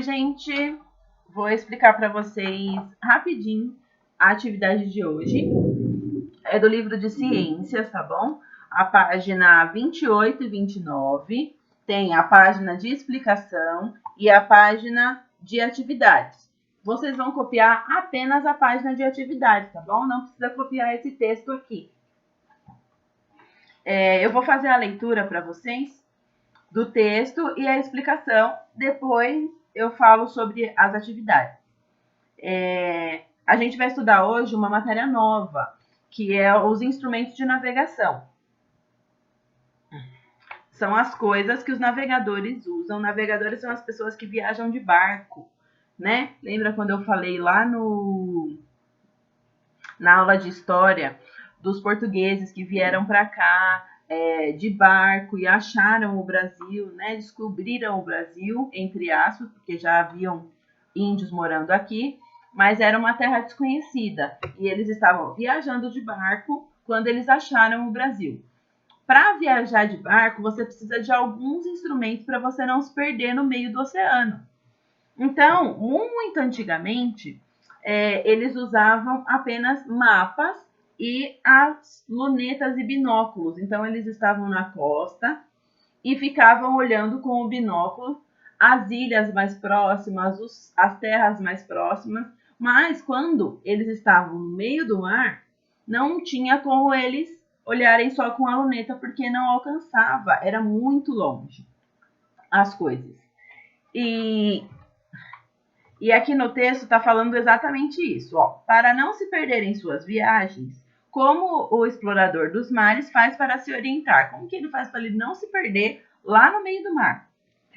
Gente, vou explicar para vocês rapidinho a atividade de hoje. É do livro de ciências, tá bom? A página 28 e 29 tem a página de explicação e a página de atividades. Vocês vão copiar apenas a página de atividades, tá bom? Não precisa copiar esse texto aqui. Eu vou fazer a leitura para vocês do texto e a explicação. Depois eu falo sobre as atividades. A gente vai estudar hoje uma matéria nova, que é os instrumentos de navegação. São as coisas que os navegadores usam. Navegadores são as pessoas que viajam de barco, né? Lembra quando eu falei lá na aula de história dos portugueses que vieram para cá de barco e acharam o Brasil, né? Descobriram o Brasil, entre aspas, porque já haviam índios morando aqui, mas era uma terra desconhecida e eles estavam viajando de barco quando eles acharam o Brasil. Para viajar de barco, você precisa de alguns instrumentos para você não se perder no meio do oceano. Então, muito antigamente, eles usavam apenas mapas e as lunetas e binóculos. Então, eles estavam na costa e ficavam olhando com o binóculo as ilhas mais próximas, as terras mais próximas. Mas quando eles estavam no meio do mar, não tinha como eles olharem só com a luneta, porque não alcançava, era muito longe as coisas. E aqui no texto está falando exatamente isso. Ó. Para não se perder em suas viagens, como o explorador dos mares faz para se orientar? Como que ele faz para ele não se perder lá no meio do mar?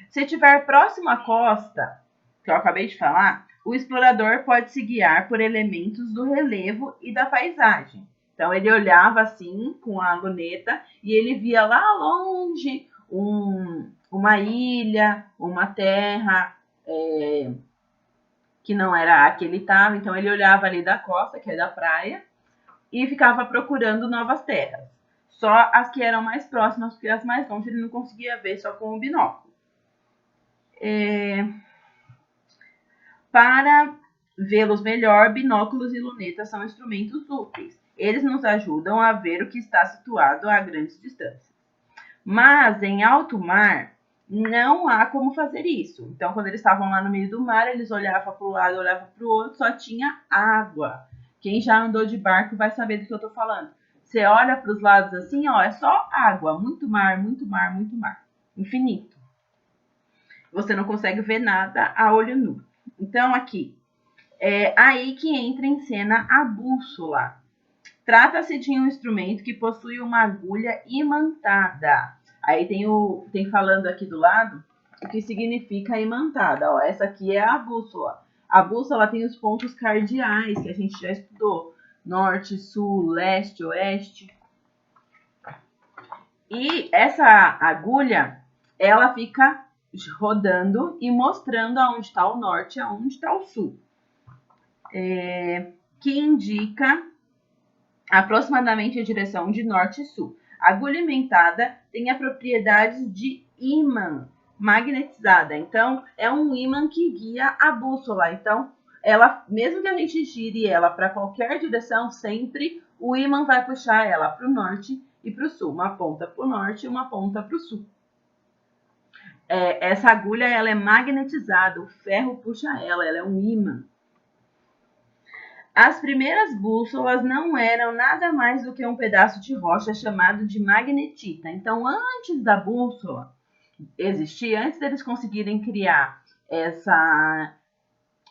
Se estiver próximo à costa, que eu acabei de falar, o explorador pode se guiar por elementos do relevo e da paisagem. Então, ele olhava assim, com a luneta, e ele via lá longe uma ilha, uma terra, que não era a que ele estava. Então, ele olhava ali da costa, que é da praia, e ficava procurando novas terras. Só as que eram mais próximas, porque as mais longe ele não conseguia ver só com o binóculo. Para vê-los melhor, binóculos e lunetas são instrumentos úteis. Eles nos ajudam a ver o que está situado a grandes distâncias. Mas em alto mar, não há como fazer isso. Então, quando eles estavam lá no meio do mar, eles olhavam para um lado, olhavam para o outro, só tinha água. Quem já andou de barco vai saber do que eu estou falando. Você olha para os lados assim, ó, é só água, muito mar, muito mar, muito mar. Infinito. Você não consegue ver nada a olho nu. Então, aqui, é aí que entra em cena a bússola. Trata-se de um instrumento que possui uma agulha imantada. Aí tem falando aqui do lado o que significa imantada. Ó, essa aqui é a bússola. A bússola tem os pontos cardeais que a gente já estudou. Norte, sul, leste, oeste. E essa agulha, ela fica rodando e mostrando aonde está o norte e aonde está o sul. Que indica aproximadamente a direção de norte e sul. A agulha imantada tem a propriedade de ímã magnetizada. Então, é um ímã que guia a bússola. Então, ela, mesmo que a gente gire ela para qualquer direção, sempre o ímã vai puxar ela para o norte e para o sul. Uma ponta para o norte e uma ponta para o sul. Essa agulha ela é magnetizada, o ferro puxa ela é um ímã. As primeiras bússolas não eram nada mais do que um pedaço de rocha chamado de magnetita. Então, antes da bússola existir, antes deles conseguirem criar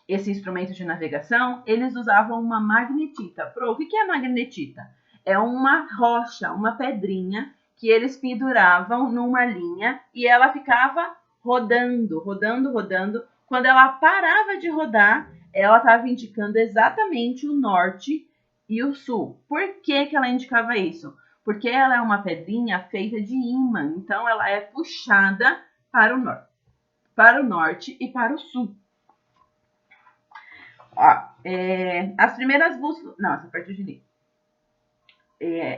esse instrumento de navegação, eles usavam uma magnetita. O que é magnetita? É uma rocha, uma pedrinha que eles penduravam numa linha e ela ficava rodando, rodando, rodando. Quando ela parava de rodar, ela estava indicando exatamente o norte e o sul. Por que ela indicava isso? Porque ela é uma pedrinha feita de ímã, então ela é puxada para o norte e para o sul. Ó, as primeiras bússolas... Não, essa parte eu girei.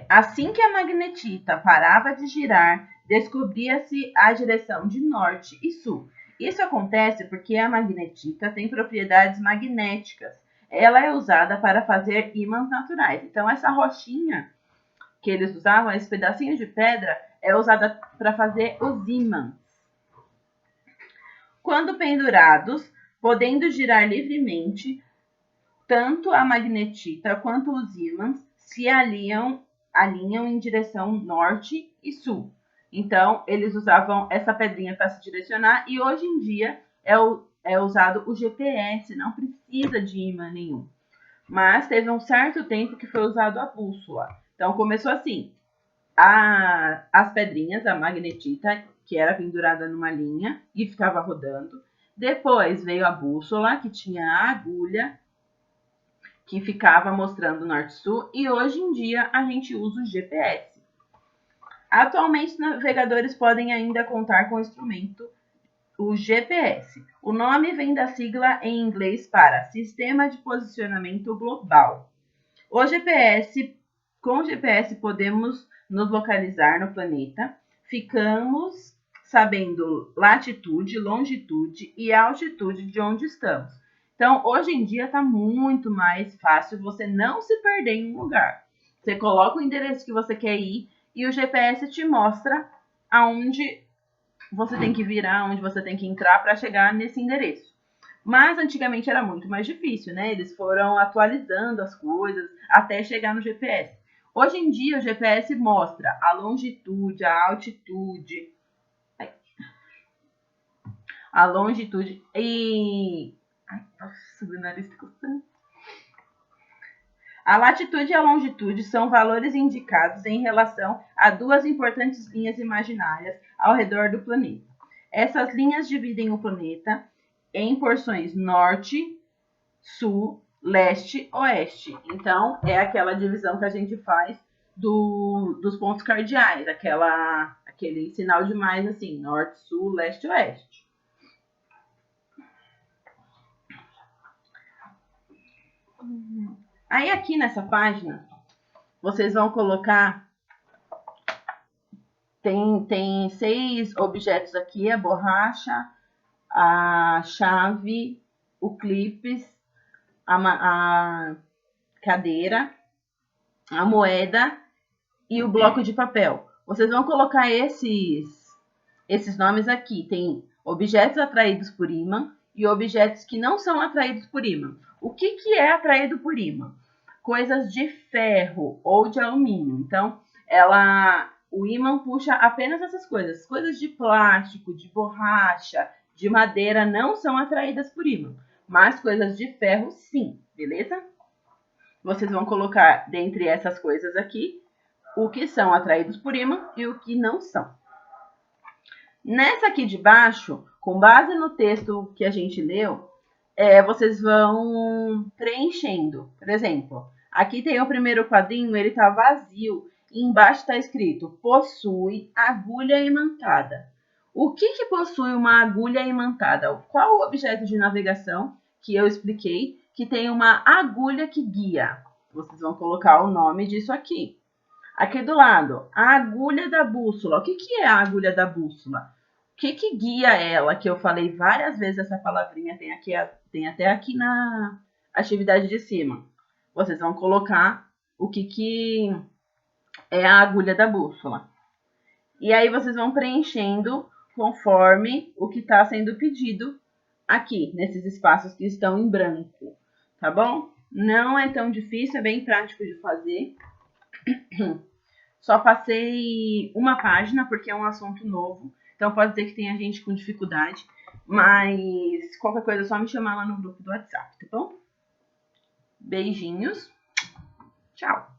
Assim que a magnetita parava de girar, descobria-se a direção de norte e sul. Isso acontece porque a magnetita tem propriedades magnéticas. Ela é usada para fazer ímãs naturais. Então, essa rochinha que eles usavam, esse pedacinho de pedra, é usada para fazer os ímãs. Quando pendurados, podendo girar livremente, tanto a magnetita quanto os ímãs se alinham em direção norte e sul. Então, eles usavam essa pedrinha para se direcionar e hoje em dia é usado o GPS, não precisa de ímã nenhum. Mas teve um certo tempo que foi usado a bússola. Então, começou assim, as pedrinhas, a magnetita, que era pendurada numa linha e ficava rodando. Depois veio a bússola, que tinha a agulha, que ficava mostrando norte-sul, e hoje em dia a gente usa o GPS. Atualmente, os navegadores podem ainda contar com o instrumento, o GPS. O nome vem da sigla em inglês para Sistema de Posicionamento Global. Com o GPS podemos nos localizar no planeta, ficamos sabendo latitude, longitude e altitude de onde estamos. Então, hoje em dia está muito mais fácil você não se perder em um lugar. Você coloca o endereço que você quer ir e o GPS te mostra aonde você tem que virar, onde você tem que entrar para chegar nesse endereço. Mas antigamente era muito mais difícil, né? Eles foram atualizando as coisas até chegar no GPS. Hoje em dia o GPS mostra a longitude, a longitude e... Ai, nossa, o nariz tá coçando. A latitude e a longitude são valores indicados em relação a duas importantes linhas imaginárias ao redor do planeta. Essas linhas dividem o planeta em porções norte, sul, leste, oeste. Então, é aquela divisão que a gente faz dos pontos cardeais, aquele sinal de mais assim, norte, sul, leste, oeste. Aí aqui nessa página, vocês vão colocar, tem 6 objetos aqui, a borracha, a chave, o clips, a cadeira, a moeda e o bloco de papel. Vocês vão colocar esses nomes aqui. Tem objetos atraídos por ímã e objetos que não são atraídos por ímã. O que é atraído por ímã? Coisas de ferro ou de alumínio. Então, o ímã puxa apenas essas coisas. Coisas de plástico, de borracha, de madeira não são atraídas por ímã. Mas coisas de ferro, sim. Beleza? Vocês vão colocar dentre essas coisas aqui o que são atraídos por ímã e o que não são. Nessa aqui de baixo, com base no texto que a gente leu, vocês vão preenchendo. Por exemplo, aqui tem o primeiro quadrinho, ele está vazio. E embaixo está escrito, possui agulha imantada. O que possui uma agulha imantada? Qual o objeto de navegação que eu expliquei que tem uma agulha que guia? Vocês vão colocar o nome disso aqui. Aqui do lado, a agulha da bússola. O que é a agulha da bússola? O que guia ela? Que eu falei várias vezes essa palavrinha, tem até aqui na atividade de cima. Vocês vão colocar o que é a agulha da bússola. E aí vocês vão preenchendo conforme o que está sendo pedido aqui, nesses espaços que estão em branco, tá bom? Não é tão difícil, é bem prático de fazer. Só passei uma página porque é um assunto novo, então pode ser que tenha gente com dificuldade, mas qualquer coisa é só me chamar lá no grupo do WhatsApp, tá bom? Beijinhos, tchau!